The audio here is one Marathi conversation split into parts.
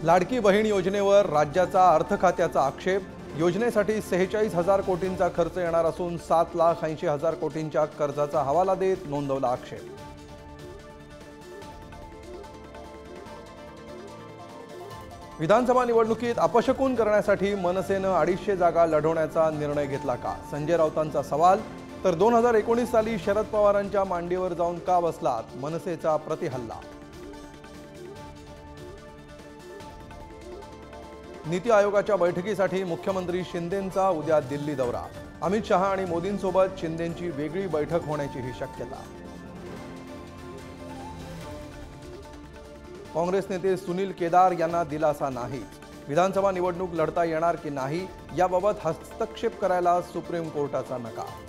लाडकी बहीण योजनेवर राज्याचा अर्थ खात्याचा आक्षेप। योजनेसाठी 46,000 कोटींचा खर्च येणार असून 7,80,000 कोटींच्या कर्जाचा हवाला देत नोंदवला आक्षेप। विधानसभा निवडणुकीत अपशकुन करण्यासाठी मनसेनं 250 जागा लढवण्याचा निर्णय घेतला का? संजय राऊतांचा सवाल। तर 2019 साली शरद पवारांच्या मांडीवर जाऊन का बसलात? मनसेचा प्रतिहल्ला। नीति आयोगाच्या बैठकीसाठी मुख्यमंत्री शिंदेंचा उद्या दिल्ली दौरा। अमित शहा आणि मोदींसोबत शिंदेंची वेगळी बैठक होण्याचीही शक्यता। काँग्रेस नेते सुनील केदार यांना दिलासा नाही। विधानसभा निवडणूक लढता येणार की नाही याबाबत हस्तक्षेप करायला सुप्रीम कोर्टाचा नकार।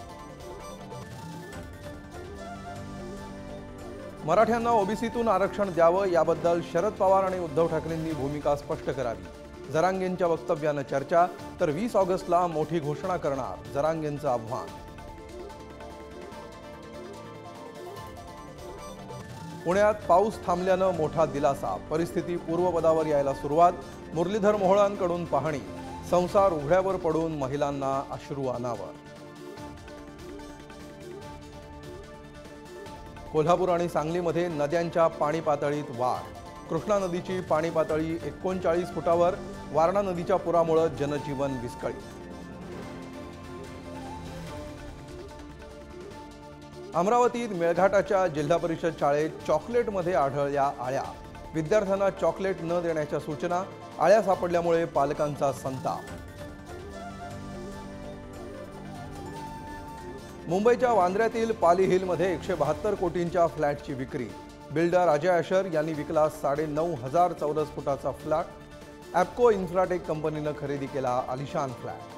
मराठ्यांना ओबीसीतून आरक्षण द्यावं याबद्दल शरद पवार आणि उद्धव ठाकरेंनी भूमिका स्पष्ट करावी। जरांगेंच्या वक्तव्यानं चर्चा। तर 20 ऑगस्टला मोठी घोषणा करणार जरांगेंचं आव्हान। पुण्यात पाऊस थांबल्यानं मोठा दिलासा। परिस्थिती पूर्वपदावर यायला सुरुवात। मुरलीधर मोहोळांकडून पाहणी। संसार उघड्यावर पडून महिलांना अश्रू अनावर। कोल्हापूर आणि सांगलीमध्ये नद्यांच्या पाणी पातळीत वाढ। कृष्णा नदीची पाणी पातळी 39 फुटावर। वारणा नदीच्या पुरामुळे जनजीवन विस्कळीत। अमरावतीत मेळघाटाच्या जिल्हा परिषद शाळेत चॉकलेटमध्ये आढळल्या आळ्या। विद्यार्थ्यांना चॉकलेट न देण्याच्या सूचना। आळ्या सापडल्यामुळे पालकांचा संताप। मुंबईच्या वांद्र्यातील पाली हिलमध्ये 172 कोटींच्या फ्लॅटची विक्री। बिल्डर अजय अशर यांनी विकला 9,500 चौरस फुटाचा फ्लॅट। ॲप्को इन्फ्राटेक कंपनीनं खरेदी केला आलिशान फ्लॅट।